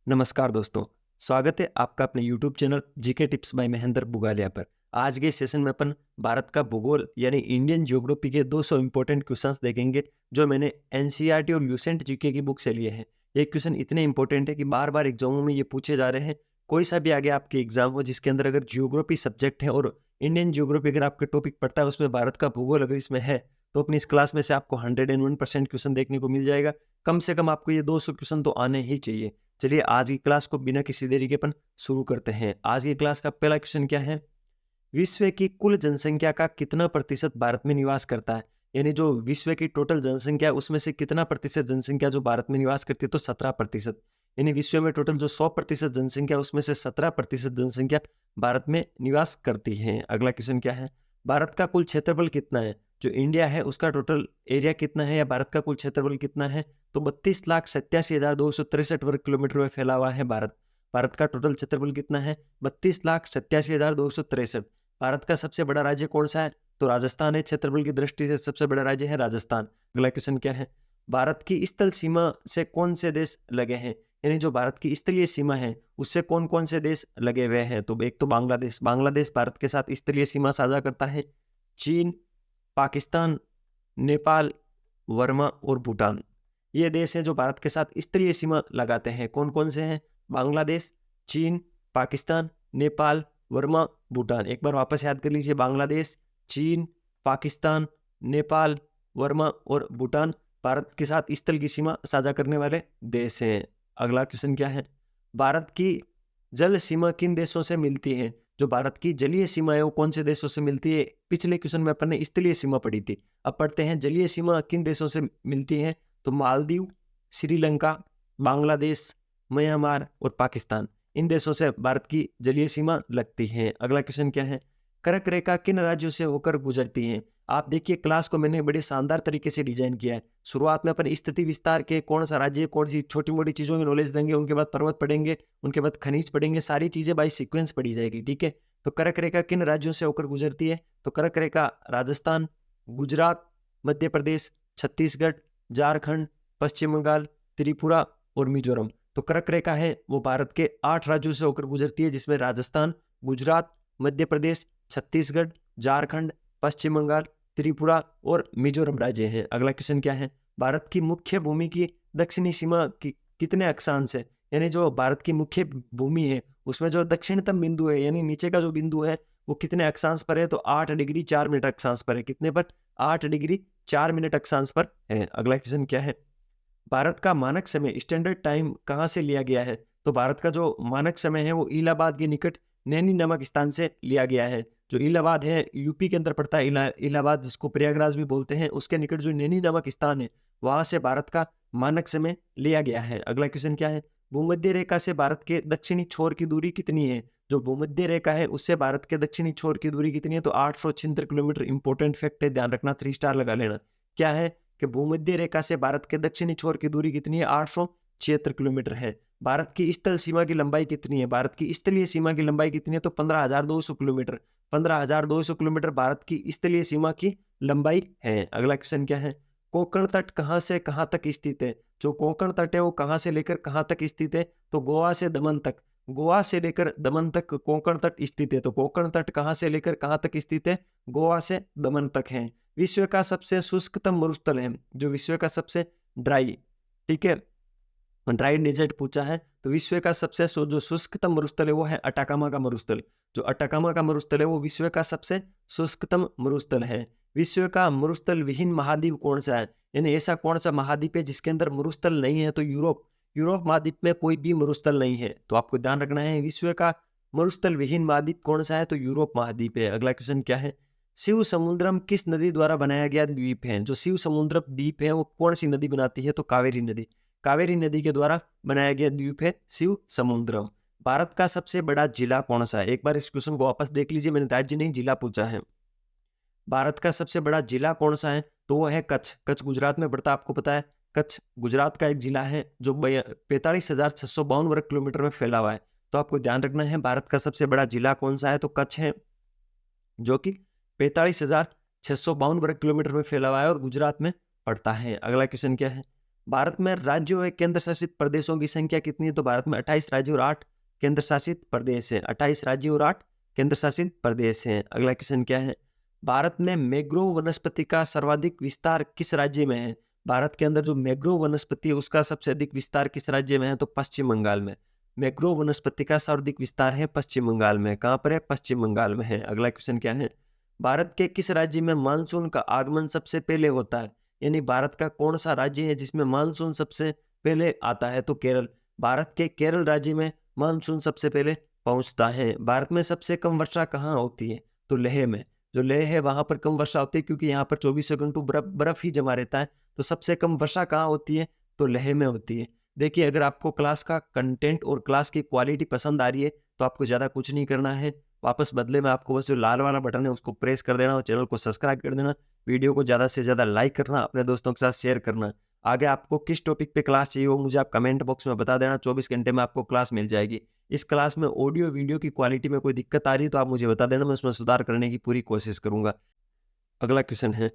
नमस्कार दोस्तों, स्वागत है आपका अपने YouTube channel GK tips by Mahendra Bugalia पर। आज के सेशन में अपन भारत का भूगोल यानी इंडियन ज्योग्राफी के 200 इंपॉर्टेंट क्वेश्चंस देखेंगे जो मैंने एनसीईआरटी और ल्यूसेंट जीके की बुक से लिए हैं। ये क्वेश्चन इतने इंपॉर्टेंट है कि बार बार एग्जामों में ये पूछे जा रहे हैं। कोई सा भी आगे आपके एग्जाम हो जिसके अंदर अगर ज्योग्राफी सब्जेक्ट है और इंडियन ज्योग्राफी अगर आपके टॉपिक पढ़ता है उसमें भारत का भूगोल अगर इसमें है तो अपनी इस क्लास में से आपको 101% क्वेश्चन देखने को मिल जाएगा। कम से कम आपको ये 200 क्वेश्चन तो आने ही चाहिए। चलिए आज की क्लास को बिना किसी देरी के अपन शुरू करते हैं। आज की क्लास का पहला क्वेश्चन क्या है? विश्व की कुल जनसंख्या का कितना प्रतिशत भारत में निवास करता है? यानी जो विश्व की टोटल जनसंख्या है उसमें से कितना प्रतिशत जनसंख्या जो भारत में निवास करती है, तो 17%। यानी विश्व में टोटल जो 100% जनसंख्या उसमें से 17% जनसंख्या भारत में निवास करती है। अगला क्वेश्चन क्या है? भारत का कुल क्षेत्रफल कितना है? जो इंडिया है उसका टोटल एरिया कितना है या भारत का कुल क्षेत्रफल कितना है? तो 32,87,263 वर्ग किलोमीटर में फैला हुआ है भारत। भारत का टोटल क्षेत्रफल कितना है? 32,87,263। भारत का सबसे बड़ा राज्य कौन सा है? तो राजस्थान है। क्षेत्रफल की दृष्टि से सबसे बड़ा राज्य है राजस्थान। अगला क्वेश्चन क्या है? भारत की स्थल सीमा से कौन से देश लगे हैं? यानी जो भारत की स्थलीय सीमा है उससे कौन कौन से देश लगे हुए हैं? तो एक तो बांग्लादेश। बांग्लादेश भारत के साथ स्थलीय सीमा साझा करता है। चीन, पाकिस्तान, नेपाल, वर्मा और भूटान, ये देश हैं जो भारत के साथ स्थलीय सीमा लगाते हैं। कौन कौन से हैं? बांग्लादेश, चीन, पाकिस्तान, नेपाल, वर्मा, भूटान। एक बार वापस याद कर लीजिए, बांग्लादेश, चीन, पाकिस्तान, नेपाल, वर्मा और भूटान भारत के साथ स्थल की सीमा साझा करने वाले देश हैं। अगला क्वेश्चन क्या है? भारत की जल सीमा किन देशों से मिलती है? जो भारत की जलीय सीमा है वो कौन से देशों से मिलती है? पिछले क्वेश्चन में अपन ने स्थलीय सीमा पढ़ी थी। अब पढ़ते हैं जलीय सीमा किन देशों से मिलती है। तो मालदीव, श्रीलंका, बांग्लादेश, म्यांमार और पाकिस्तान, इन देशों से भारत की जलीय सीमा लगती है। अगला क्वेश्चन क्या है? कर्क रेखा किन राज्यों से होकर गुजरती है? आप देखिए क्लास को मैंने बड़े शानदार तरीके से डिजाइन किया है। शुरुआत में अपन स्थिति विस्तार के कौन सा राज्य कौन सी छोटी मोटी चीजों की नॉलेज देंगे, उनके बाद पर्वत पढ़ेंगे, उनके बाद खनिज पढ़ेंगे, सारी चीजें बाई सीक्वेंस पढ़ी जाएगी। ठीक है, तो कर्क रेखा किन राज्यों से होकर गुजरती है? तो कर्क रेखा राजस्थान, गुजरात, मध्य प्रदेश, छत्तीसगढ़, झारखंड, पश्चिम बंगाल, त्रिपुरा और मिजोरम। तो कर्क रेखा है वो भारत के 8 राज्यों से होकर गुजरती है जिसमें राजस्थान, गुजरात, मध्य प्रदेश, छत्तीसगढ़, झारखंड, पश्चिम बंगाल, त्रिपुरा और मिजोरम राज्य हैं। अगला क्वेश्चन क्या है? भारत की मुख्य भूमि की दक्षिणी सीमा की कितने अक्षांश है? यानी जो भारत की मुख्य भूमि है उसमें जो दक्षिणतम बिंदु है यानी नीचे का जो बिंदु है वो कितने अक्षांश पर है? तो 8 डिग्री 4 मिनट अक्षांश पर है। कितने पर? 8 डिग्री 4 मिनट अक्षांश पर है। अगला क्वेश्चन क्या है? भारत का मानक समय स्टैंडर्ड टाइम कहाँ से लिया गया है? तो भारत का जो मानक समय है वो इलाहाबाद के निकट नैनी नामक स्थान से लिया गया है। जो इलाहाबाद है यूपी के अंदर पड़ता है। इलाहाबाद जिसको प्रयागराज भी बोलते हैं, उसके निकट जो नैनी नामक स्थान है वहां से भारत का मानक समय लिया गया है। अगला क्वेश्चन क्या है? भूमध्य रेखा से भारत के दक्षिणी छोर की दूरी कितनी है? जो भूमध्य रेखा है उससे भारत के दक्षिणी छोर की दूरी कितनी है? तो 876 किलोमीटर। इंपॉर्टेंट फैक्ट है, ध्यान रखना, 3 स्टार लगा लेना। क्या है कि भूमध्य रेखा से भारत के दक्षिणी छोर की दूरी कितनी है? 876 किलोमीटर है। भारत की स्थल सीमा की लंबाई कितनी है? भारत की स्थलीय सीमा की लंबाई कितनी है? तो 15,200 किलोमीटर। 15,200 किलोमीटर भारत की स्थलीय सीमा की लंबाई है। अगला क्वेश्चन क्या है? कोंकण तट कहां से कहां तक स्थित है? जो कोंकण तट है वो कहां से लेकर कहां तक स्थित है? तो गोवा से दमन तक। गोवा से लेकर दमन तक कोंकण तट स्थित है। तो कोंकण तट कहां से लेकर कहां तक स्थित है? गोवा से दमन तक है। विश्व का सबसे शुष्कतम मरुस्थल है? जो विश्व का सबसे ड्राई, ठीक है, ड्राई डेजर्ट पूछा है, तो विश्व का सबसे जो शुष्कतम मरुस्थल है वो है अटाकामा का मरुस्थल। जो अटाकामा का मरुस्थल है वो विश्व का सबसे शुष्कतम मरुस्थल है। विश्व का मरुस्थल विहीन महाद्वीप कौन सा है? यानी ऐसा कौन सा महाद्वीप है जिसके अंदर मरुस्थल नहीं है? तो यूरोप। यूरोप महाद्वीप में कोई भी मरुस्थल नहीं है। तो आपको ध्यान रखना है, विश्व का मरुस्थल विहीन महाद्वीप कौन सा है? तो यूरोप महाद्वीप है। अगला क्वेश्चन क्या है? शिव समुद्रम किस नदी द्वारा बनाया गया द्वीप है? जो शिव समुद्र द्वीप है वो कौन सी नदी बनाती है? तो कावेरी नदी। कावेरी नदी के द्वारा बनाया गया द्वीप है शिव समुद्रम। भारत का सबसे बड़ा जिला कौन सा है? एक बार इस क्वेश्चन को वापस देख लीजिए, मैंने राज्य नहीं जिला पूछा है। भारत का सबसे बड़ा जिला कौन सा है? तो वो है कच्छ। कच्छ गुजरात में पड़ता है, आपको पता है। कच्छ गुजरात का एक जिला है जो 45,652 वर्ग किलोमीटर में फैला हुआ है। तो आपको ध्यान रखना है भारत का सबसे बड़ा जिला कौन सा है? तो कच्छ है, जो कि 45,652 वर्ग किलोमीटर में फैला हुआ है और गुजरात में पड़ता है। अगला क्वेश्चन क्या है? भारत में राज्यों व केंद्र शासित प्रदेशों की संख्या कितनी है? तो भारत में 28 राज्य और 8 केंद्र शासित प्रदेश है। 28 राज्य और 8 केंद्र शासित प्रदेश हैं। अगला क्वेश्चन क्या है? भारत में मैंग्रोव वनस्पति का सर्वाधिक विस्तार किस राज्य में है? भारत के अंदर जो मैंग्रोव वनस्पति है उसका सबसे अधिक विस्तार किस राज्य में है? तो पश्चिम बंगाल में। मैंग्रोव वनस्पति का सर्वाधिक विस्तार है पश्चिम बंगाल में। कहाँ पर है? पश्चिम बंगाल में है। अगला क्वेश्चन क्या है? भारत के किस राज्य में मानसून का आगमन सबसे पहले होता है? यानी भारत का कौन सा राज्य है जिसमें मानसून सबसे पहले आता है? तो केरल। भारत के केरल राज्य में मानसून सबसे पहले पहुंचता है। भारत में सबसे कम वर्षा कहाँ होती है? तो लेह में। जो लेह है वहां पर कम वर्षा होती है क्योंकि यहाँ पर 24 घंटों बर्फ ही जमा रहता है। तो सबसे कम वर्षा कहाँ होती है? तो लेह में होती है। देखिए, अगर आपको क्लास का कंटेंट और क्लास की क्वालिटी पसंद आ रही है तो आपको ज़्यादा कुछ नहीं करना है। वापस बदले में आपको बस जो लाल वाला बटन है उसको प्रेस कर देना और चैनल को सब्सक्राइब कर देना। वीडियो को ज़्यादा से ज़्यादा लाइक करना, अपने दोस्तों के साथ शेयर करना। आगे आपको किस टॉपिक पे क्लास चाहिए वो मुझे आप कमेंट बॉक्स में बता देना। 24 घंटे में आपको क्लास मिल जाएगी। इस क्लास में ऑडियो वीडियो की क्वालिटी में कोई दिक्कत आ रही है तो आप मुझे बता देना, मैं उसमें सुधार करने की पूरी कोशिश करूंगा। अगला क्वेश्चन है,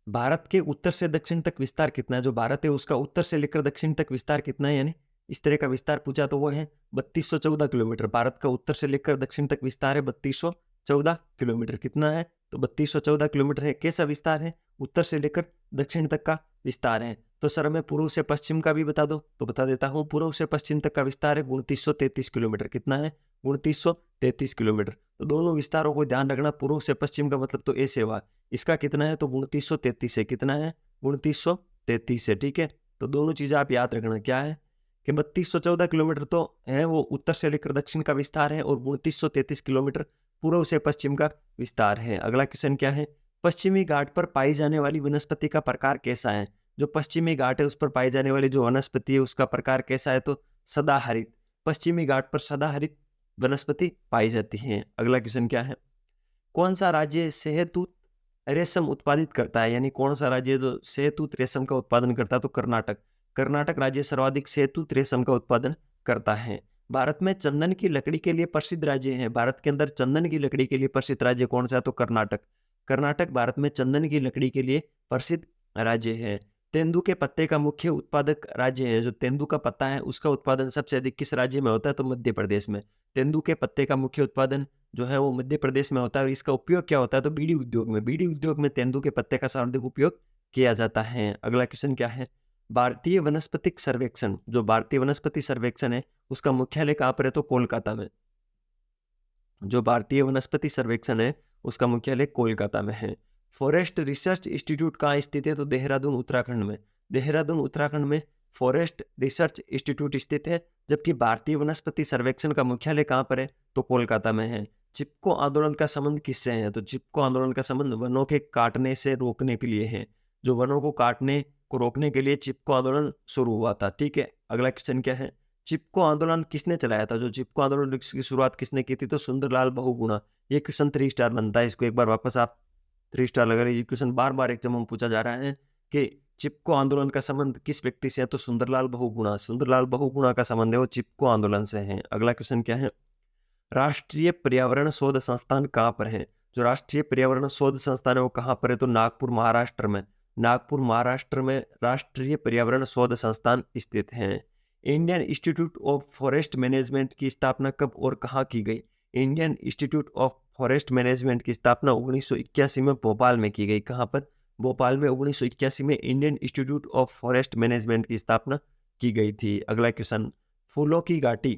भारत के उत्तर से दक्षिण तक विस्तार कितना है? जो भारत है उसका उत्तर से लेकर दक्षिण तक विस्तार कितना है? यानी इस तरह का विस्तार पूछा तो वो है 3214 किलोमीटर। भारत का उत्तर से लेकर दक्षिण तक विस्तार है 3214 किलोमीटर। कितना है? तो 3214 किलोमीटर है। कैसा विस्तार है? उत्तर से लेकर दक्षिण तक का विस्तार है। तो सर मैं पूर्व से पश्चिम का भी बता दो, तो बता देता हूँ। पूर्व से पश्चिम तक का विस्तार है 2933 किलोमीटर। कितना है? 2933 किलोमीटर। तो दोनों विस्तारों को ध्यान रखना। पूर्व से पश्चिम का मतलब तो ऐसे हुआ। इसका कितना है? तो 2933 है। कितना है? 2933 है। ठीक है, तो दोनों चीजें आप याद रखना। क्या है कि 3214 किलोमीटर तो है वो उत्तर से लेकर दक्षिण का विस्तार है और 2933 किलोमीटर पूर्व से पश्चिम का विस्तार है। अगला क्वेश्चन क्या है? पश्चिमी घाट पर पाई जाने वाली वनस्पति का प्रकार कैसा है? जो पश्चिमी घाट है उस पर पाई जाने वाली जो वनस्पति है उसका प्रकार कैसा है? तो सदाहरित। पश्चिमी घाट पर सदाहरित वनस्पति पाई जाती है। अगला क्वेश्चन क्या है? कौन सा राज्य शहतूत रेशम उत्पादित करता है? यानी कौन सा राज्य जो शहतूत रेशम का उत्पादन करता है? तो कर्नाटक। कर्नाटक राज्य सर्वाधिक शहतूत रेशम का उत्पादन करता है। भारत में चंदन की लकड़ी के लिए प्रसिद्ध राज्य है। भारत के अंदर चंदन की लकड़ी के लिए प्रसिद्ध राज्य कौन सा है? तो कर्नाटक। कर्नाटक भारत में चंदन की लकड़ी के लिए प्रसिद्ध राज्य है। तेंदू के पत्ते का मुख्य उत्पादक राज्य है। जो तेंदू का पत्ता है उसका उत्पादन सबसे अधिक किस राज्य में होता है? तो मध्य प्रदेश में। तेंदू के पत्ते का मुख्य उत्पादन जो है वो मध्य प्रदेश में होता है। और इसका उपयोग क्या होता है? तो बीड़ी उद्योग में। बीड़ी उद्योग में तेंदू के पत्ते का सर्वाधिक उपयोग किया जाता है। अगला क्वेश्चन क्या है? भारतीय वनस्पतिक सर्वेक्षण, जो भारतीय वनस्पति सर्वेक्षण है उसका मुख्यालय कहाँ पर है? तो कोलकाता में। जो भारतीय वनस्पति सर्वेक्षण है उसका मुख्यालय कोलकाता में है। फॉरेस्ट रिसर्च इंस्टीट्यूट कहाँ स्थित है? तो देहरादून उत्तराखंड में। देहरादून उत्तराखंड में फॉरेस्ट रिसर्च इंस्टीट्यूट स्थित है। जबकि भारतीय वनस्पति सर्वेक्षण का मुख्यालय कहाँ पर है? तो कोलकाता में है। चिपको आंदोलन का संबंध किससे है? तो चिपको आंदोलन का संबंध वनों के काटने से रोकने के लिए है। जो वनों को काटने को रोकने के लिए चिपको आंदोलन शुरू हुआ था। ठीक है, अगला क्वेश्चन क्या है? चिपको आंदोलन किसने चलाया था? जो चिपको आंदोलन की शुरुआत किसने की थी? तो सुंदरलाल बहुगुणा। ये क्वेश्चन 3 स्टार बनता है। इसको एक बार वापस आप 3 स्टार लगा रहे। ये क्वेश्चन बार बार एग्जाम में पूछा जा रहा है कि चिपको आंदोलन का संबंध किस व्यक्ति से है? तो सुंदरलाल बहुगुणा। सुंदरलाल बहुगुणा का संबंध है वो चिपको आंदोलन से है। अगला क्वेश्चन क्या है? राष्ट्रीय पर्यावरण शोध संस्थान कहाँ पर है? जो राष्ट्रीय पर्यावरण शोध संस्थान है वो कहाँ पर है? तो नागपुर महाराष्ट्र में। नागपुर महाराष्ट्र में राष्ट्रीय पर्यावरण शोध संस्थान स्थित है। Indian institute of forest management की स्थापना कब और कहाँ की गई? Indian institute of forest management की स्थापना 1981 में भोपाल में की गई। कहाँ पर? भोपाल में 1981 में Indian institute of forest management की स्थापना की गई थी। अगला क्वेश्चन, फूलों की घाटी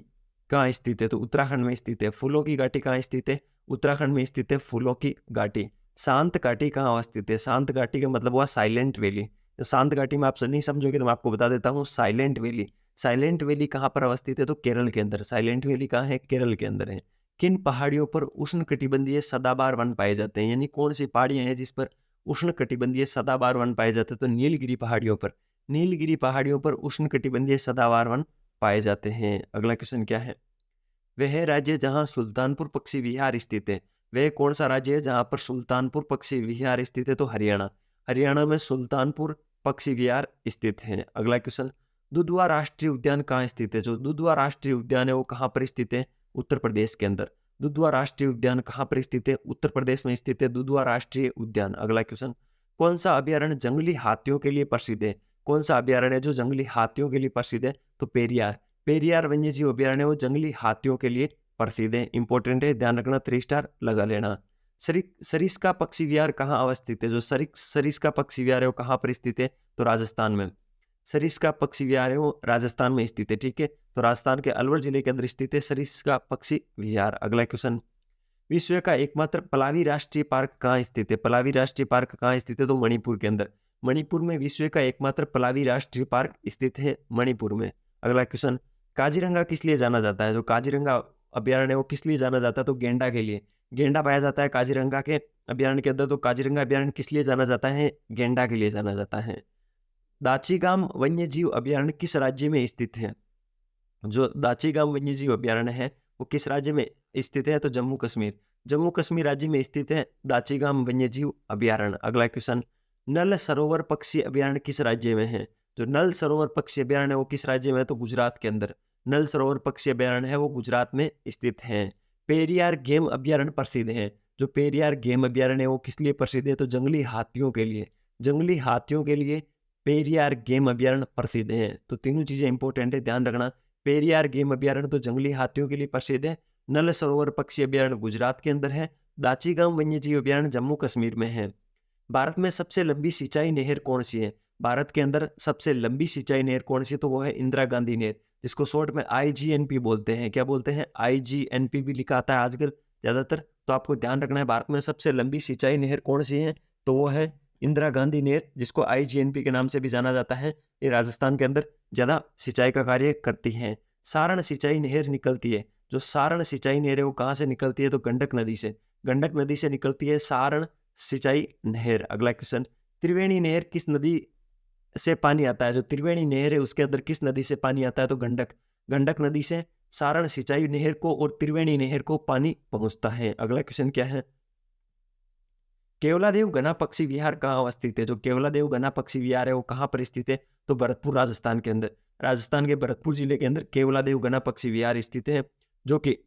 कहाँ स्थित है? तो उत्तराखंड में स्थित है। फूलों की घाटी कहाँ स्थित है? उत्तराखंड में स्थित है फूलों की घाटी। शांत घाटी कहाँ स्थित है? शांत घाटी का मतलब हुआ साइलेंट वैली। शांत घाटी में आप नहीं समझोगे तो मैं आपको बता देता हूँ। Silent valley. साइलेंट वैली कहाँ पर अवस्थित है? तो केरल के अंदर। साइलेंट वैली कहाँ है? केरल के अंदर है। किन पहाड़ियों पर उष्ण कटिबंधीय सदाबहार वन पाए जाते हैं? यानी कौन सी पहाड़ियां हैं जिस पर उष्ण कटिबंधीय सदाबहार वन पाए जाते हैं? तो नीलगिरी पहाड़ियों पर। नीलगिरी पहाड़ियों पर उष्ण कटिबंधीय सदाबहार वन पाए जाते हैं। अगला क्वेश्चन क्या है? वह राज्य जहां सुल्तानपुर पक्षी विहार स्थित है, वह कौन सा राज्य है जहां पर सुल्तानपुर पक्षी विहार स्थित है? तो हरियाणा। हरियाणा में सुल्तानपुर पक्षी विहार स्थित है। अगला क्वेश्चन, दुधवा राष्ट्रीय उद्यान कहाँ स्थित है? जो दुधवा राष्ट्रीय उद्यान है वो कहाँ पर स्थित है? उत्तर प्रदेश के अंदर। दुधवा राष्ट्रीय उद्यान कहाँ पर स्थित है? उत्तर प्रदेश में स्थित है दुधवा राष्ट्रीय उद्यान। अगला क्वेश्चन, कौन सा अभ्यारण्य जंगली हाथियों के लिए प्रसिद्ध है? कौन सा अभयारण्य है जो जंगली हाथियों के लिए प्रसिद्ध है? तो पेरियार। पेरियार वन्य जीव अभयारण्य वो जंगली हाथियों के लिए प्रसिद्ध है। इंपॉर्टेंट है, ध्यान रखना, 3 स्टार लगा लेना। सरिस्का पक्षी विहार कहाँ अवस्थित है? जो सरिस्का पक्षी विहार है वो कहाँ पर स्थित है? तो राजस्थान में। सरिस्का पक्षी विहार है वो राजस्थान में स्थित है, ठीक है। तो राजस्थान के अलवर जिले के अंदर स्थित है सरिस्का पक्षी विहार। अगला क्वेश्चन, विश्व का एकमात्र पलावी राष्ट्रीय पार्क कहाँ स्थित है? पलावी राष्ट्रीय पार्क कहाँ स्थित है? तो मणिपुर के अंदर। मणिपुर में विश्व का एकमात्र पलावी राष्ट्रीय पार्क स्थित है मणिपुर में। अगला क्वेश्चन, काजीरंगा किस लिए जाना जाता है? जो काजीरंगा अभयारण्य है वो किस लिए जाना जाता है? तो गेंडा के लिए। गेंडा पाया जाता है काजीरंगा के अभयारण्य के अंदर। तो काजीरंगा अभयारण्य किस लिए जाना जाता है? गेंडा के लिए जाना जाता है। दाचीगाम वन्य जीव अभयारण्य किस राज्य में स्थित है? जो दाचीगाम वन्य जीव अभयारण्य है वो किस राज्य में स्थित है? तो जम्मू कश्मीर। जम्मू कश्मीर राज्य में स्थित है दाचीगाम वन्य जीव अभयारण्य। अगला क्वेश्चन, नल सरोवर पक्षी अभयारण्य किस राज्य में है? जो नल सरोवर पक्षी अभयारण्य है वो किस राज्य में है? तो गुजरात के अंदर। नल सरोवर पक्षी अभयारण्य है वो गुजरात में स्थित है। पेरियार गेम अभयारण्य प्रसिद्ध है। जो पेरियार गेम अभयारण्य है वो किस लिए प्रसिद्ध है? तो जंगली हाथियों के लिए। जंगली हाथियों के लिए पेरियार गेम अभयारण्य प्रसिद्ध है। तो तीनों चीजें इंपॉर्टेंट है, ध्यान रखना। पेरियार गेम अभयारण्य तो जंगली हाथियों के लिए प्रसिद्ध है। नल सरोवर पक्षी अभयारण्य गुजरात के अंदर है। दाचीगाम वन्य जीव अभयारण्य जम्मू कश्मीर में है। भारत में सबसे लंबी सिंचाई नहर कौन सी है? भारत के अंदर सबसे लंबी सिंचाई नहर कौन सी है? तो वो है इंदिरा गांधी नहर, जिसको शॉर्ट में IGNP बोलते हैं। क्या बोलते हैं? IGNP भी लिखा आता है आजकल ज्यादातर। तो आपको ध्यान रखना है, भारत में सबसे लंबी सिंचाई नहर कौन सी है? तो वो है इंदिरा गांधी नहर, जिसको IGNP के नाम से भी जाना जाता है। ये राजस्थान के अंदर ज्यादा सिंचाई का कार्य करती है। सारण सिंचाई नहर निकलती है। जो सारण सिंचाई नहर है वो कहाँ से निकलती है? तो गंडक नदी से। गंडक नदी से निकलती है सारण सिंचाई नहर। अगला क्वेश्चन, त्रिवेणी नहर किस नदी से पानी आता है? जो त्रिवेणी नहर है उसके अंदर किस नदी से पानी आता है? तो गंडक। गंडक नदी से सारण सिंचाई नहर को और त्रिवेणी नहर को पानी पहुंचता है। अगला क्वेश्चन क्या है, केवलादेव घना पक्षी विहार कहाँ अवस्थित है? जो केवलादेव घना पक्षी विहार है वो कहाँ पर स्थित है? तो भरतपुर राजस्थान के अंदर। राजस्थान के भरतपुर जिले के अंदर केवलादेव घना पक्षी विहार स्थित है, जो कि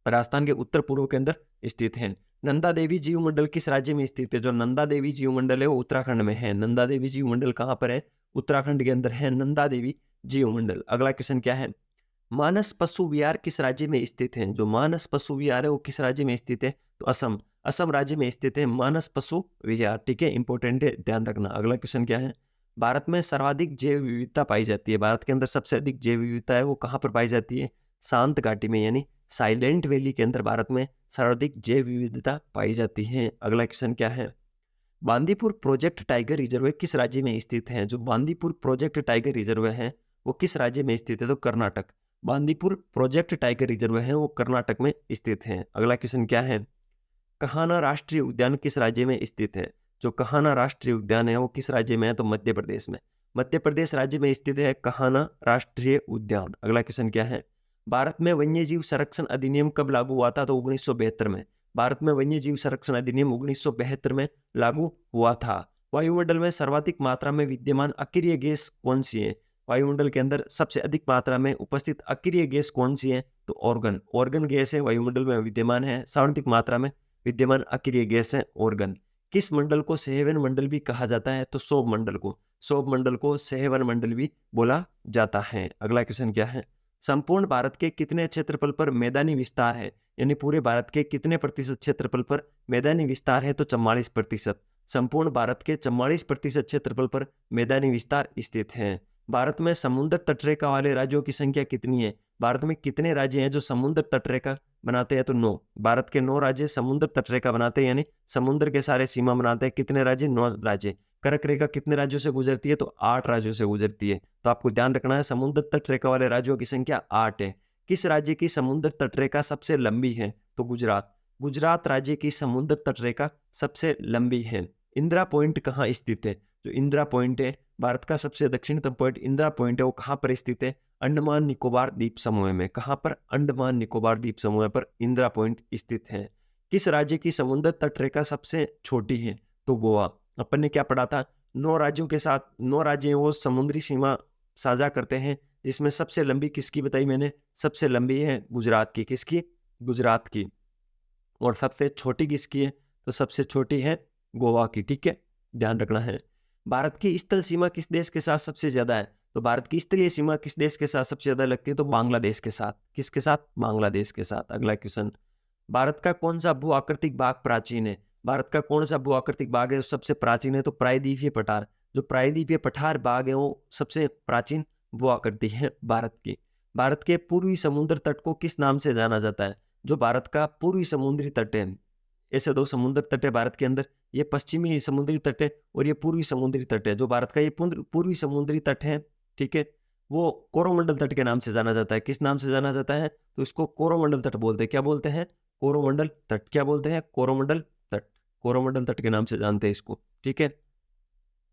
राजस्थान के उत्तर पूर्व के अंदर स्थित है। नंदा देवी जीव मंडल किस राज्य में स्थित है? जो नंदा देवी जीव मंडल है वो उत्तराखंड में है। नंदा देवी जीव मंडल कहाँ पर है? उत्तराखंड के अंदर है नंदा देवी जीव मंडल। अगला क्वेश्चन क्या है, मानस पशु विहार किस राज्य में स्थित है? जो मानस पशु विहार है वो किस राज्य में स्थित है? तो असम। असम राज्य में स्थित है मानस पशु विहार, ठीक है, इंपॉर्टेंट है, ध्यान रखना। अगला क्वेश्चन क्या है, भारत में सर्वाधिक जैव विविधता पाई जाती है। भारत के अंदर सबसे अधिक जैव विविधता है वो कहाँ पर पाई जाती है? शांत घाटी में, यानी साइलेंट वैली के अंदर भारत में सर्वाधिक जैव विविधता पाई जाती है। अगला क्वेश्चन क्या है, बांदीपुर प्रोजेक्ट टाइगर रिजर्व किस राज्य में स्थित है? जो बांदीपुर प्रोजेक्ट टाइगर रिजर्व है वो किस राज्य में स्थित है? तो Karnataka. Bandipur project tiger reserve है वो कर्नाटक में स्थित है। अगला क्वेश्चन क्या है, कहाना राष्ट्रीय उद्यान किस राज्य में स्थित है? जो कहाना राष्ट्रीय उद्यान है वो किस राज्य में है? तो मध्य प्रदेश में। मध्य प्रदेश राज्य में स्थित है कहाना राष्ट्रीय उद्यान। अगला क्वेश्चन क्या है, भारत में वन्यजीव संरक्षण अधिनियम कब लागू हुआ था? तो 1972 में। भारत में वन्यजीव संरक्षण अधिनियम 1972 में लागू हुआ था। वायुमंडल में सर्वाधिक मात्रा में विद्यमान अक्रिय गैस कौन सी है? वायुमंडल के अंदर सबसे अधिक मात्रा में उपस्थित अक्रिय गैस कौन सी है? तो ऑर्गन। ऑर्गन गैस है वायुमंडल में विद्यमान है, सर्वाधिक मात्रा में विद्यमान अक्रिय गैस है ऑर्गन। किस मंडल को सहवन मंडल भी कहा जाता है? तो सौभ मंडल को। सौभ मंडल को सहवन मंडल भी बोला जाता है। अगला क्वेश्चन क्या है, संपूर्ण भारत के कितने क्षेत्रफल पर मैदानी विस्तार है? यानी पूरे भारत के कितने प्रतिशत क्षेत्रफल पर मैदानी विस्तार है? तो 44%। संपूर्ण भारत के 44% क्षेत्रफल पर मैदानी विस्तार स्थित है। भारत में समुद्र तटरेखा वाले राज्यों की संख्या कितनी है? भारत में कितने राज्य हैं जो समुद्र तटरेखा बनाते हैं? तो 9। भारत के 9 राज्य समुद्र तटरेखा बनाते हैं, यानी समुद्र के सारे सीमा बनाते हैं। कितने राज्य? 9 राज्य। कर्क रेखा कितने राज्यों से गुजरती है? तो 8 राज्यों से गुजरती है। तो आपको ध्यान रखना है, समुद्र तटरेखा वाले राज्यों की संख्या 8 है। किस राज्य की समुद्र तटरेखा सबसे लंबी है? तो गुजरात। गुजरात राज्य की समुद्र तटरेखा सबसे लंबी है। इंदिरा पॉइंट कहाँ स्थित है? जो इंदिरा पॉइंट है, भारत का सबसे दक्षिणतम पॉइंट इंदिरा पॉइंट है, वो कहाँ पर स्थित है? अंडमान निकोबार द्वीप समूह में। कहाँ पर? अंडमान निकोबार द्वीप समूह पर इंदिरा पॉइंट स्थित है। किस राज्य की समुद्र तटरेखा सबसे छोटी है? तो गोवा। अपन ने क्या पढ़ा था, 9 राज्यों के साथ 9 राज्य वो समुद्री सीमा साझा करते हैं, जिसमें सबसे लंबी किसकी बताई मैंने? सबसे लंबी है गुजरात की। किसकी? गुजरात की। और सबसे छोटी किसकी है? तो सबसे छोटी है गोवा की, ठीक है, ध्यान रखना है। भारत की स्थल सीमा किस देश के साथ सबसे ज्यादा है? तो भारत की स्थलीय सीमा किस देश के साथ सबसे ज्यादा लगती है? तो बांग्लादेश के साथ। किसके साथ? बांग्लादेश के साथ। अगला क्वेश्चन, भारत का कौन सा भू आकृतिक भाग प्राचीन है? भारत का कौन सा भू आकृतिक भाग है जो सबसे प्राचीन है? तो प्रायद्वीपीय पठार। जो प्रायद्वीपीय पठार भाग है वो सबसे प्राचीन भू आकृति है भारत की। भारत के पूर्वी समुद्र तट को किस नाम से जाना जाता है? जो भारत का पूर्वी समुद्री तट है, ऐसे दो समुद्र तट है भारत के अंदर, ये पश्चिमी समुद्री तट है और ये पूर्वी समुद्री तट है। जो भारत का ये पूर्वी समुद्री तट है, ठीक है, वो कोरोमंडल तट के नाम से जाना जाता है। किस नाम से जाना जाता है? तो इसको कोरोमंडल तट बोलते हैं। क्या बोलते हैं? कोरोमंडल तट। क्या बोलते हैं? कोरोमंडल तट। कोरोमंडल तट के नाम से जानते हैं इसको, ठीक है।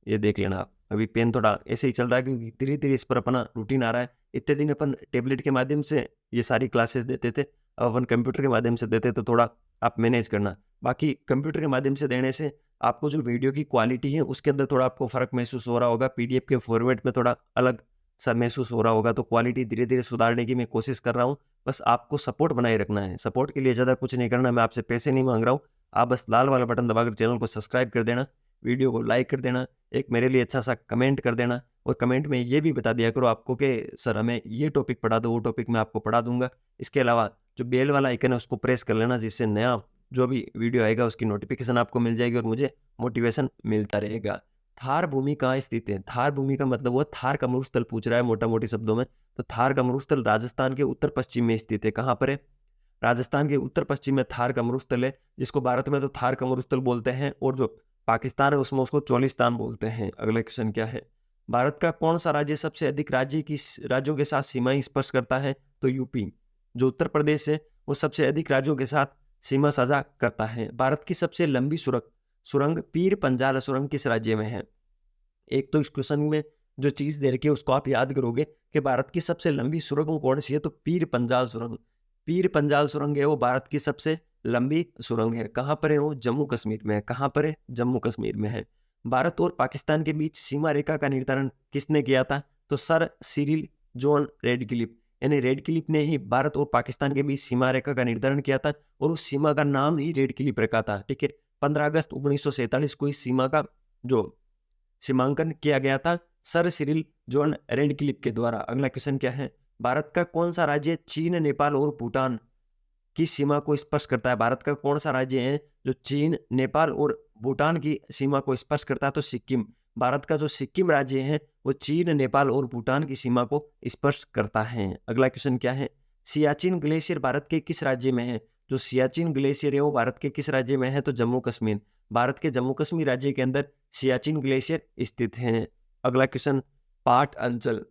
ये देख लेना आप। अभी पेन थोड़ा ऐसे ही चल रहा है क्योंकि धीरे धीरे इस पर अपना रूटीन आ रहा है। इतने दिन अपन टेबलेट के माध्यम से ये सारी क्लासेस देते थे, अब अपन कंप्यूटर के माध्यम से देते, तो थोड़ा आप मैनेज करना। बाकी कंप्यूटर के माध्यम से देने से आपको जो वीडियो की क्वालिटी है उसके अंदर थोड़ा आपको फर्क महसूस हो रहा होगा, पीडीएफ के फॉर्मेट में थोड़ा अलग सा महसूस हो रहा होगा, तो क्वालिटी धीरे धीरे सुधारने की मैं कोशिश कर रहा हूँ। बस आपको सपोर्ट बनाए रखना है। सपोर्ट के लिए ज़्यादा कुछ नहीं करना, मैं आपसे पैसे नहीं मांग रहा हूँ। आप बस लाल वाला बटन दबाकर चैनल को सब्सक्राइब कर देना, वीडियो को लाइक कर देना, एक मेरे लिए अच्छा सा कमेंट कर देना, और कमेंट में ये भी बता दिया करो आपको कि सर हमें ये टॉपिक पढ़ा दो, वो टॉपिक मैं आपको पढ़ा दूंगा। इसके अलावा जो बेल वाला आइकन है उसको प्रेस कर लेना, जिससे नया जो भी वीडियो आएगा उसकी नोटिफिकेशन आपको मिल जाएगी और मुझे मोटिवेशन मिलता रहेगा। थार भूमि कहाँ स्थित है? थार भूमि का मतलब वो थार का मरुस्थल पूछ रहा है मोटा मोटी शब्दों में। तो थार का मरुस्थल राजस्थान के उत्तर पश्चिम में स्थित है। कहाँ पर है? राजस्थान के उत्तर पश्चिम में थार का मरुस्थल है, जिसको भारत में तो थार का मरुस्थल बोलते हैं, और जो पाकिस्तान है उसमें उसको चोलिस्तान बोलते हैं। अगला क्वेश्चन क्या है? भारत का कौन सा राज्य सबसे अधिक राज्यों के साथ सीमाएं स्पर्श करता है? तो यूपी। जो उत्तर प्रदेश है वो सबसे अधिक राज्यों के साथ सीमा साझा करता है। भारत की सबसे लंबी सुरंग पीर पंजाल सुरंग किस राज्य में है? एक तो इस क्वेश्चन में जो चीज दे रखी है उसको आप याद करोगे कि भारत की सबसे लंबी सुरंग कौन सी है, तो पीर पंजाल सुरंग। पीर पंजाल सुरंग है वो भारत की सबसे लंबी सुरंग है। कहाँ पर है वो? जम्मू कश्मीर में है। कहाँ पर है? जम्मू कश्मीर में है। भारत और पाकिस्तान के बीच सीमा रेखा का निर्धारण किसने किया था? तो सर सिरिल जॉन रेडक्लिफ, यानी रेडक्लिफ ने ही भारत और पाकिस्तान के बीच सीमा रेखा का निर्धारण किया था, और उस सीमा का नाम ही रेडक्लिफ रखा था, ठीक है। 15 अगस्त 1947 को इस सीमा का जो सीमांकन किया गया था सर सिरिल जॉन रेडक्लिफ के द्वारा। अगला क्वेश्चन क्या है? भारत का कौन सा राज्य चीन, नेपाल और भूटान की सीमा को स्पर्श करता है? भारत का कौन सा राज्य है जो चीन, नेपाल और भूटान की सीमा को स्पर्श करता है? तो सिक्किम। भारत का जो सिक्किम राज्य है वो चीन, नेपाल और भूटान की सीमा को स्पर्श करता है। अगला क्वेश्चन क्या है? सियाचिन ग्लेशियर भारत के किस राज्य में है? जो सियाचिन ग्लेशियर है वो भारत के किस राज्य में है? तो जम्मू कश्मीर। भारत के जम्मू कश्मीर राज्य के अंदर सियाचिन ग्लेशियर स्थित है। अगला क्वेश्चन, पाट अंचल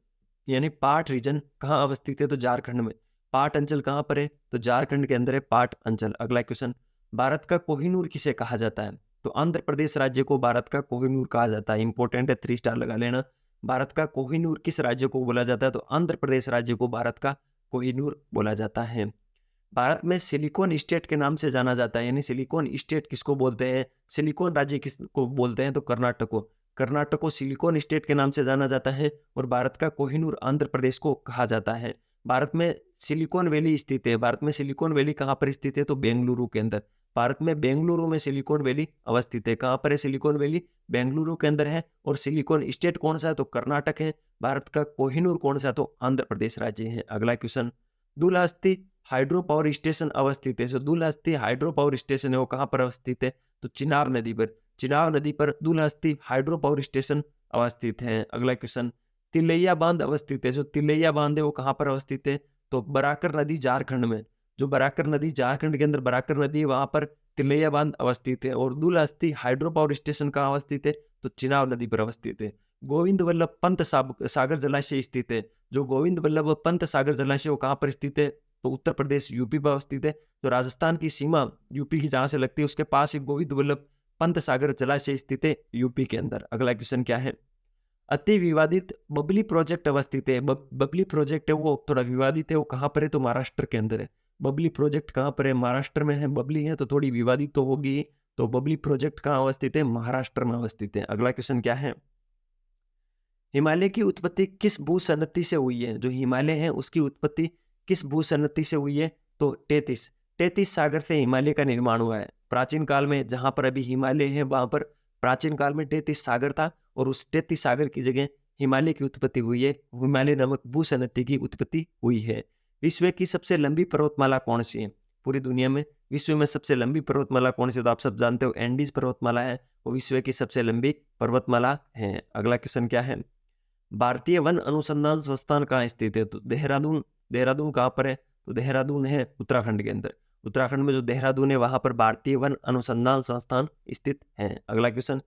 यानी पाट रीजन कहाँ अवस्थित है? तो झारखंड में। पाट अंचल कहाँ पर है? तो झारखंड के अंदर है पाट अंचल। अगला क्वेश्चन, भारत का कोहिनूर किसे कहा जाता है? तो आंध्र प्रदेश राज्य को भारत का कोहिनूर कहा जाता है। इंपॉर्टेंट है, 3 स्टार लगा लेना। भारत का कोहिनूर किस राज्य को बोला जाता है? तो आंध्र प्रदेश राज्य को भारत का कोहिनूर बोला जाता है। भारत में सिलिकॉन स्टेट के नाम से जाना जाता है, यानी सिलिकॉन स्टेट किसको बोलते हैं? सिलिकॉन राज्य किसको बोलते हैं? तो कर्नाटक को। कर्नाटक को सिलिकॉन स्टेट के नाम से जाना जाता है, और भारत का कोहिनूर आंध्र प्रदेश को कहा जाता है। भारत में सिलिकॉन वैली स्थित है। भारत में सिलिकॉन वैली कहाँ पर स्थित है? तो बेंगलुरु के अंदर। भारत में बेंगलुरु में सिलिकॉन वैली अवस्थित है। कहाँ पर है सिलिकॉन वैली? बेंगलुरु के अंदर है। और सिलिकॉन स्टेट कौन सा है? तो कर्नाटक है। भारत का कोहिनूर कौन सा है? तो आंध्र प्रदेश राज्य है। अगला question, Dulhasti hydro power station अवस्थित है। दुलहस्ती हाइड्रो पावर स्टेशन है वो कहाँ पर अवस्थित है? तो चिनाब नदी पर। चिनाब नदी पर दुलहस्ती हाइड्रो पावर स्टेशन अवस्थित है। अगला क्वेश्चन, तिलैया बांध अवस्थित है। जो तिलैया बांध है वो कहाँ पर अवस्थित है? तो बराकर नदी झारखंड में। जो बराकर नदी झारखंड के अंदर बराकर नदी है वहां पर तिलैया बांध अवस्थित है। और दुलहस्ती हाइड्रो पावर स्टेशन कहाँ अवस्थित है? तो चिनाब नदी पर अवस्थित है। गोविंद वल्लभ पंत सागर जलाशय स्थित है। जो गोविंद वल्लभ पंत सागर जलाशय वो कहाँ पर स्थित है? तो उत्तर प्रदेश यूपी पर अवस्थित है। तो राजस्थान की सीमा यूपी की जहां से लगती है उसके पास ही गोविंद वल्लभ पंत सागर जलाशय स्थित है यूपी के अंदर। अगला क्वेश्चन क्या है? अति विवादित बबली प्रोजेक्ट अवस्थित है। बबली प्रोजेक्ट है वो थोड़ा विवादित है, वो कहाँ पर है? तो महाराष्ट्र के अंदर है। बबली प्रोजेक्ट कहाँ पर है? महाराष्ट्र में है। बबली है तो थोड़ी विवादित तो होगी, तो बबली प्रोजेक्ट कहाँ अवस्थित है? महाराष्ट्र में अवस्थित है। अगला क्वेश्चन क्या है? हिमालय की उत्पत्ति किस भूसन्नति से हुई है? जो हिमालय है उसकी उत्पत्ति किस भूसन्नति से हुई है? तो 33 सागर से हिमालय का निर्माण हुआ है। प्राचीन काल में जहां पर अभी हिमालय है वहां पर प्राचीन काल में 33 सागर था और उस 33 सागर की जगह हिमालय की उत्पत्ति हुई है। हिमालय नामक भूसनत्य की उत्पत्ति हुई है। विश्व की सबसे लंबी पर्वतमाला कौन सी है? पूरी दुनिया में विश्व में सबसे लंबी पर्वतमाला कौन सी है? तो आप सब जानते हो एंडीज पर्वतमाला है, वो विश्व की सबसे लंबी पर्वतमाला है। अगला क्वेश्चन क्या है? भारतीय वन अनुसंधान संस्थान कहाँ स्थित है? तो देहरादून। देहरादून कहाँ पर है? तो देहरादून है उत्तराखंड के अंदर। उत्तराखंड में जो देहरादून है वहां पर भारतीय वन अनुसंधान संस्थान स्थित है। अगला क्वेश्चन,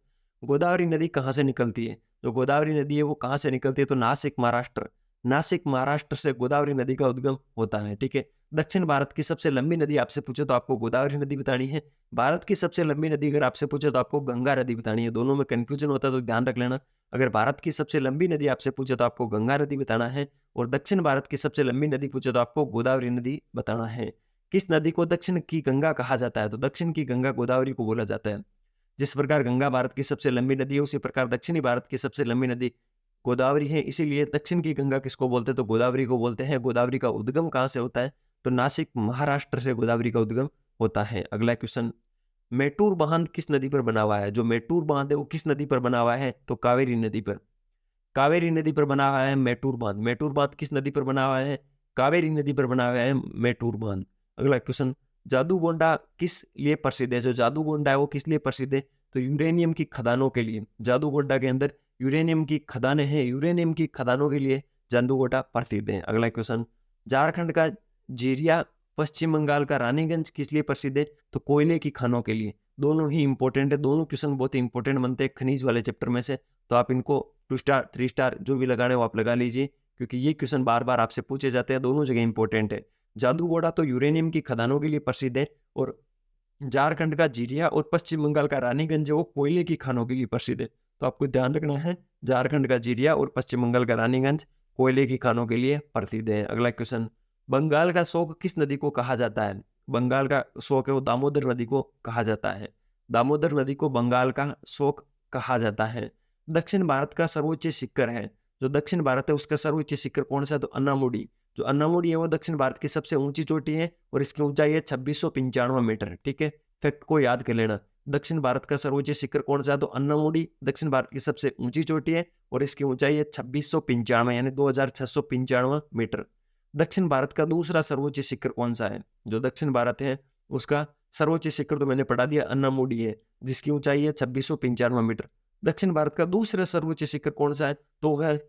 गोदावरी नदी कहाँ से निकलती है? जो गोदावरी नदी है वो कहाँ से निकलती है? तो नासिक महाराष्ट्र। नासिक महाराष्ट्र से गोदावरी नदी का उद्गम होता है। ठीक है। दक्षिण भारत की सबसे लंबी नदी आपसे पूछे तो आपको गोदावरी नदी बतानी है। भारत की सबसे लंबी नदी अगर आपसे पूछे तो आपको गंगा नदी बतानी है। दोनों में कंफ्यूजन होता है तो ध्यान रख लेना। अगर भारत की सबसे लंबी नदी आपसे पूछे तो आपको गंगा नदी बताना है, और दक्षिण भारत की सबसे लंबी नदी पूछे तो आपको गोदावरी नदी बताना है। किस नदी को दक्षिण की गंगा कहा जाता है? तो दक्षिण की गंगा गोदावरी को बोला जाता है। जिस प्रकार गंगा भारत की सबसे लंबी नदी है उसी प्रकार दक्षिणी भारत की सबसे लंबी नदी गोदावरी है, इसीलिए दक्षिण की गंगा किसको बोलते हैं? तो गोदावरी को बोलते हैं। गोदावरी का उद्गम कहाँ से होता है? तो नासिक महाराष्ट्र से गोदावरी का उद्गम होता है। अगला क्वेश्चन, मेटूर बांध किस नदी पर बना हुआ है? जो मेटूर बांध है वो किस नदी पर बना हुआ है? तो कावेरी नदी पर। कावेरी नदी पर बना हुआ है मेटूर बांध। मेटूर बांध किस नदी पर बना हुआ है? कावेरी नदी पर बना हुआ है मेटूर बांध। अगला क्वेश्चन, जादूगोंडा किस लिए प्रसिद्ध है? जो जादूगोंडा है वो किस लिए प्रसिद्ध है? तो यूरेनियम की खदानों के लिए। जादूगोंडा के अंदर यूरेनियम की खदानें हैं, यूरेनियम की खदानों के लिए जादूगोंडा प्रसिद्ध है। अगला क्वेश्चन, झारखंड का जीरिया पश्चिम बंगाल का रानीगंज किस लिए प्रसिद्ध है? तो कोयले की खानों के लिए। दोनों ही इंपॉर्टेंट है, दोनों क्वेश्चन बहुत ही इंपॉर्टेंट बनते हैं खनिज वाले चैप्टर में से, तो आप इनको 2 स्टार 3 स्टार जो भी लगाने वो आप लगा लीजिए, क्योंकि ये क्वेश्चन बार बार आपसे पूछे जाते हैं, दोनों जगह इंपॉर्टेंट है। जादूगोड़ा तो यूरेनियम की खदानों के लिए प्रसिद्ध है, और झारखंड का जीरिया और पश्चिम बंगाल का रानीगंज वो कोयले की खानों के लिए प्रसिद्ध है। तो आपको ध्यान रखना है, झारखंड का जीरिया और पश्चिम बंगाल का रानीगंज कोयले की खानों के लिए प्रसिद्ध है। अगला क्वेश्चन, बंगाल का शोक किस नदी को कहा जाता है? बंगाल का शोक है वो दामोदर नदी को कहा जाता है। दामोदर नदी को बंगाल का शोक कहा जाता है। दक्षिण भारत का सर्वोच्च शिखर है, जो दक्षिण भारत है उसका सर्वोच्च शिखर कौन सा है? तो अन्नामुडी। जो अन्नामुडी है वो दक्षिण भारत की सबसे ऊंची चोटी है और इसकी ऊंचाई है 2695 मीटर। ठीक है, फैक्ट को याद कर लेना। दक्षिण भारत का सर्वोच्च शिखर कौन सा है? तो अन्नामुडी दक्षिण भारत की सबसे ऊंची चोटी है और इसकी ऊंचाई है 2695 यानी 2695 मीटर। दक्षिण भारत का दूसरा सर्वोच्च शिखर कौन सा है? जो दक्षिण भारत है उसका सर्वोच्च शिखर तो मैंने पढ़ा दिया, अन्नामुडी है, जिसकी ऊंचाई है 2695 मीटर। दक्षिण भारत का दूसरा सर्वोच्च शिखर कौन सा है? तो है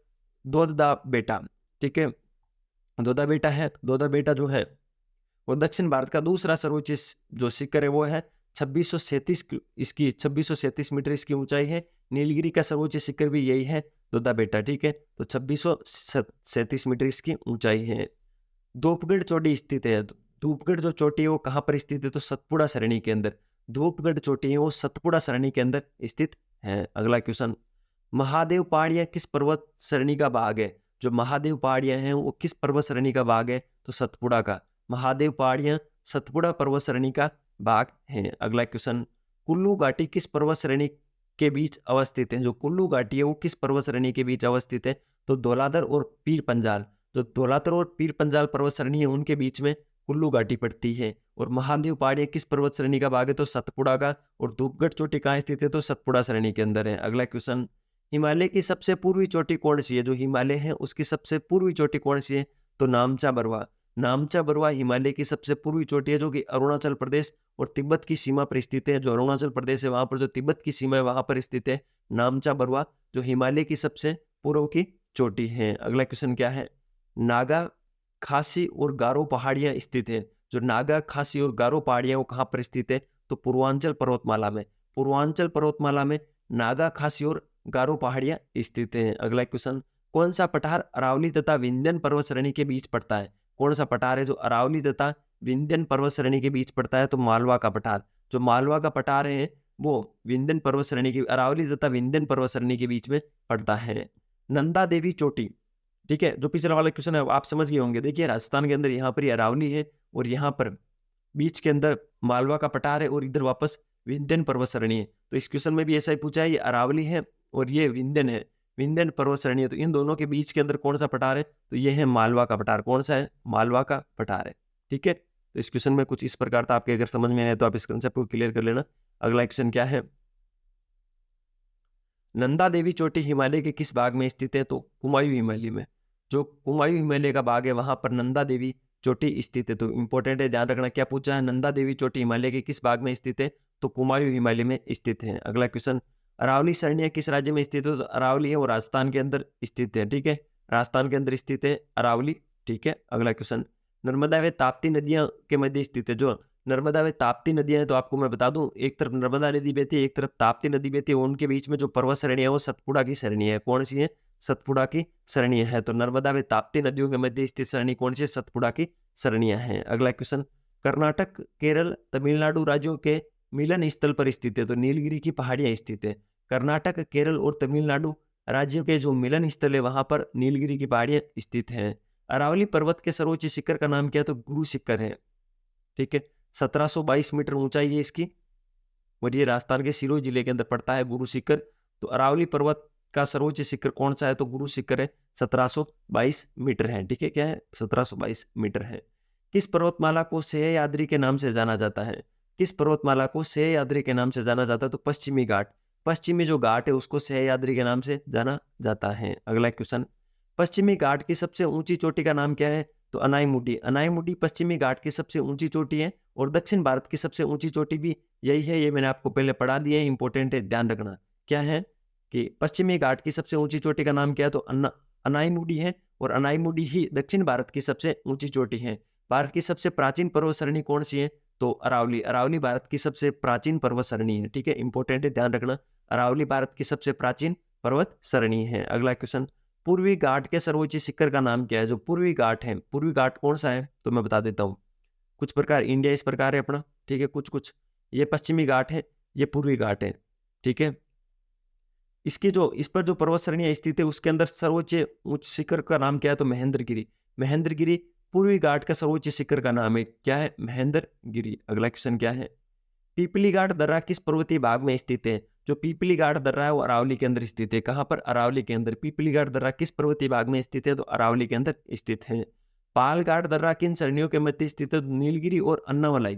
दोददा बेटा। ठीक है, दोदा बेटा है। दोदा बेटा जो है वो दक्षिण भारत का दूसरा सर्वोच्च जो शिखर है वो है 2637, इसकी 2637 मीटर इसकी ऊंचाई है। नीलगिरी का सर्वोच्च शिखर भी यही है, दोदा बेटा। ठीक है, तो 2637 मीटर इसकी ऊंचाई है। धूपगढ़ चोटी स्थित है। धूपगढ़ जो चोटी है वो कहाँ पर स्थित है? तो सतपुड़ा सरणी के अंदर। धूपगढ़ चोटी है वो सतपुड़ा सरणी के अंदर स्थित है। अगला क्वेश्चन, महादेव पहाड़ियां किस पर्वत श्रेणी का भाग है? जो महादेव पहाड़ियां हैं वो किस पर्वत श्रेणी का भाग है? तो सतपुड़ा का। महादेव पहाड़ियां सतपुड़ा पर्वत श्रेणी का भाग है। अगला क्वेश्चन, कुल्लू घाटी किस पर्वत श्रेणी के बीच अवस्थित है? जो कुल्लू घाटी है वो किस पर्वत श्रेणी के बीच अवस्थित है? तो धौलाधर और पीर पंजाल। जो धौलाधर और पीर पंजाल पर्वत श्रेणी है उनके बीच में कुल्लू घाटी पड़ती है। और महादेव पहाड़ियां किस पर्वत श्रेणी का भाग है? तो सतपुड़ा का। और धूपगढ़ चोटी कहाँ स्थित है? तो सतपुड़ा श्रेणी के अंदर है। अगला क्वेश्चन, हिमालय की सबसे पूर्वी चोटी कौन सी है? जो हिमालय है उसकी सबसे पूर्वी चोटी कौन सी है? तो नामचा बरवा। नामचा बरवा हिमालय की सबसे पूर्वी चोटी है, जो कि अरुणाचल प्रदेश और तिब्बत की सीमा पर स्थित है। जो अरुणाचल प्रदेश है वहां पर जो तिब्बत की सीमा है वहां पर स्थित है नामचा बरवा, जो हिमालय की सबसे पूर्व की चोटी है। अगला क्वेश्चन क्या है? नागा, खासी और गारो पहाड़ियां स्थित है। जो नागा, खासी और गारो पहाड़ियां वो कहाँ पर स्थित है? तो पूर्वांचल पर्वतमाला में। पूर्वांचल पर्वतमाला में नागा, खासी और गारो पहाड़ियां स्थित हैं। अगला क्वेश्चन, कौन सा पठार अरावली तथा विंध्यन पर्वत श्रेणी के बीच पड़ता है? कौन सा पठार है जो अरावली तथा विंध्यन पर्वत श्रेणी के बीच पड़ता है? तो मालवा का पठार। जो मालवा का पठार है वो विंध्यन पर्वत श्रेणी की, अरावली तथा विंध्यन पर्वत श्रेणी के बीच में पड़ता है। नंदा देवी चोटी, ठीक है, जो पिछला वाला क्वेश्चन है आप समझ गए होंगे। देखिए राजस्थान के अंदर यहाँ पर अरावली है और यहाँ पर बीच के अंदर मालवा का पठार है और इधर वापस विंध्यन पर्वत श्रेणी है। तो इस क्वेश्चन में भी ऐसा ही पूछा है, ये अरावली है और ये विंध्यन है, विंध्यन पर्वत श्रेणी है। तो इन दोनों के बीच के अंदर कौन सा पठार है? तो ये है मालवा का पठार। कौन सा है? मालवा का पठार है। ठीक है, तो इस क्वेश्चन में कुछ इस प्रकार था। आपके अगर समझ में आए तो आप इस कंसेप्ट को क्लियर कर लेना। अगला क्वेश्चन क्या है? नंदा देवी चोटी हिमालय के किस भाग में स्थित है? तो कुमायूं हिमालय में। जो कुमायूं हिमालय का भाग है वहां पर नंदा देवी चोटी स्थित है। तो इंपॉर्टेंट है, ध्यान रखना। क्या पूछा है? नंदा देवी चोटी हिमालय के किस भाग में स्थित है? तो कुमायूं हिमालय में स्थित है। अगला क्वेश्चन, अरावली सरण्य किस राज्य में स्थित है? तो अरावली है वो राजस्थान के अंदर स्थित है। ठीक है, राजस्थान के अंदर स्थित है अरावली। ठीक है, अगला क्वेश्चन, नर्मदा व ताप्ती नदियां के मध्य स्थित है। जो नर्मदा व ताप्ती नदियां हैं, तो आपको मैं बता दूं, एक तरफ नर्मदा नदी बहती है, एक तरफ ताप्ती नदी बहती है। उनके बीच में जो पर्वत श्रेणी है वो सतपुड़ा की श्रेणी है। कौन सी है? सतपुड़ा की श्रेणी है। तो नर्मदा व ताप्ती नदियों के मध्य स्थित श्रेणी कौन सी? सतपुड़ा की श्रेणियां हैं। अगला क्वेश्चन, कर्नाटक, केरल, तमिलनाडु राज्यों के मिलन स्थल पर स्थित है। तो नीलगिरी की पहाड़ियां स्थित है। कर्नाटक, केरल और तमिलनाडु राज्यों के जो मिलन स्थल है वहां पर नीलगिरी की पहाड़ियां स्थित हैं। अरावली पर्वत के सर्वोच्च शिखर का नाम क्या है? तो गुरु शिखर है। ठीक है, 1722 मीटर ऊंचाई है इसकी, और ये राजस्थान के सिरोही जिले के अंदर पड़ता है गुरु शिखर। तो अरावली पर्वत का सर्वोच्च शिखर कौन सा है? तो गुरु शिखर है, 1722 मीटर है। ठीक है, क्या है? 1722 मीटर है। किस पर्वतमाला को सह्याद्री के नाम से जाना जाता है? किस पर्वतमाला को सह्याद्री के नाम से जाना जाता है? तो पश्चिमी घाट। पश्चिमी जो घाट है उसको सह्याद्री के नाम से जाना जाता है। अगला क्वेश्चन, पश्चिमी घाट की सबसे ऊंची चोटी का नाम क्या है? तो अनाईमुडी। अनाईमुडी पश्चिमी घाट की सबसे ऊंची चोटी है, और दक्षिण भारत की सबसे ऊंची चोटी भी यही है। ये मैंने आपको पहले पढ़ा दिया है, इंपॉर्टेंट है, ध्यान रखना। क्या है कि पश्चिमी घाट की सबसे ऊंची चोटी का नाम क्या है? तो अनाईमुडी है, और अनाईमुडी ही दक्षिण भारत की सबसे ऊंची चोटी है। भारत की सबसे प्राचीन पर्वत श्रेणी कौन सी है? तो अरावली। अरावली भारत की सबसे प्राचीन पर्वत श्रेणी है। ठीक है, इंपॉर्टेंट है, ध्यान रखना। अरावली भारत की सबसे प्राचीन पर्वत श्रेणी है। अगला क्वेश्चन, पूर्वी घाट के सर्वोच्च शिखर का नाम क्या है? जो पूर्वी घाट है, पूर्वी घाट कौन सा है? तो मैं बता देता हूँ। कुछ प्रकार इंडिया इस प्रकार है अपना। ठीक है, कुछ कुछ ये पश्चिमी घाट है, ये पूर्वी घाट है। ठीक है, इसकी जो इस पर जो पर्वत श्रेणियां स्थित है उसके अंदर सर्वोच्च उच्च शिखर का नाम क्या है? तो महेंद्रगिरी। महेंद्रगिरी पूर्वी घाट का सर्वोच्च शिखर का नाम है। क्या है? महेंद्रगिरी। अगला क्वेश्चन क्या है, पीपली घाट दर्रा किस पर्वतीय भाग में स्थित है? जो पीपली घाट दर्रा है वो अरावली के अंदर स्थित है। कहां पर? अरावली के अंदर। पीपली घाट दर्रा किस पर्वतीय भाग में स्थित है? तो अरावली के अंदर स्थित है। पाल घाट दर्रा किन श्रेणियों के मध्य स्थित है? तो नीलगिरी और अन्नामलाई।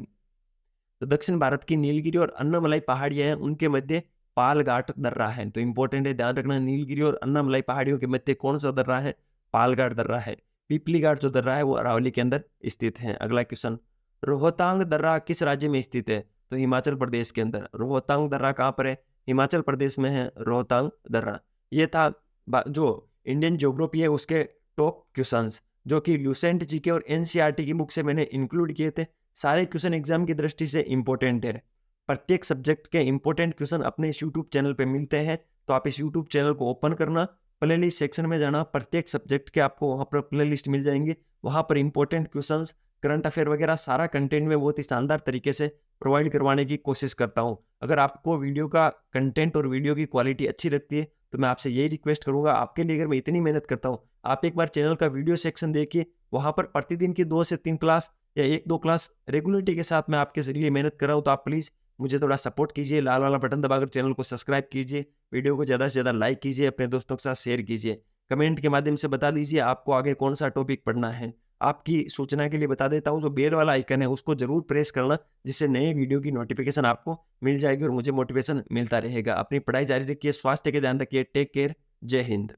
तो दक्षिण भारत की नीलगिरी और अन्नामलाई पहाड़ियां हैं, उनके मध्य पाल घाट दर्रा है। तो इंपॉर्टेंट है, ध्यान रखना। नीलगिरी और अन्नामलाई पहाड़ियों के मध्य कौन सा दर्रा है? पाल घाट दर्रा है। पीपली घाट जो दर्रा है वो अरावली के अंदर स्थित है। अगला क्वेश्चन, रोहतांग दर्रा किस राज्य में स्थित है? तो हिमाचल प्रदेश के अंदर। रोहतांग दर्रा कहाँ पर है? हिमाचल प्रदेश में है रोहतांग दर्रा। ये था जो इंडियन ज्योग्राफी है उसके टॉप क्वेश्चंस, जो कि ल्यूसेंट जीके और एनसीईआरटी की बुक से मैंने इंक्लूड किए थे। सारे क्वेश्चन एग्जाम की दृष्टि से इंपॉर्टेंट है। प्रत्येक सब्जेक्ट के इंपॉर्टेंट क्वेश्चन अपने इस यूट्यूब चैनल पे मिलते हैं। तो आप इस यूट्यूब चैनल को ओपन करना, प्लेलिस्ट सेक्शन में जाना, प्रत्येक सब्जेक्ट के आपको वहाँ पर प्लेलिस्ट मिल जाएंगे। वहाँ पर इंपॉर्टेंट क्वेश्चंस, करंट अफेयर वगैरह सारा कंटेंट में बहुत ही शानदार तरीके से प्रोवाइड करवाने की कोशिश करता हूँ। अगर आपको वीडियो का कंटेंट और वीडियो की क्वालिटी अच्छी लगती है तो मैं आपसे यही रिक्वेस्ट करूंगा, आपके लिए अगर मैं इतनी मेहनत करता हूँ, आप एक बार चैनल का वीडियो सेक्शन देखिए। वहाँ पर प्रतिदिन की 2 से 3 क्लास या 1-2 क्लास रेगुलरिटी के साथ मैं आपके लिए मेहनत कर रहा हूँ। तो आप प्लीज़ मुझे थोड़ा सपोर्ट कीजिए, लाल वाला बटन दबाकर चैनल को सब्सक्राइब कीजिए, वीडियो को ज़्यादा से ज़्यादा लाइक कीजिए, अपने दोस्तों के साथ शेयर कीजिए, कमेंट के माध्यम से बता दीजिए आपको आगे कौन सा टॉपिक पढ़ना है। आपकी सूचना के लिए बता देता हूँ, जो बेल वाला आइकन है उसको जरूर प्रेस करना, जिससे नए वीडियो की नोटिफिकेशन आपको मिल जाएगी और मुझे मोटिवेशन मिलता रहेगा। अपनी पढ़ाई जारी रखिए, स्वास्थ्य का ध्यान रखिए। टेक केयर, जय हिंद।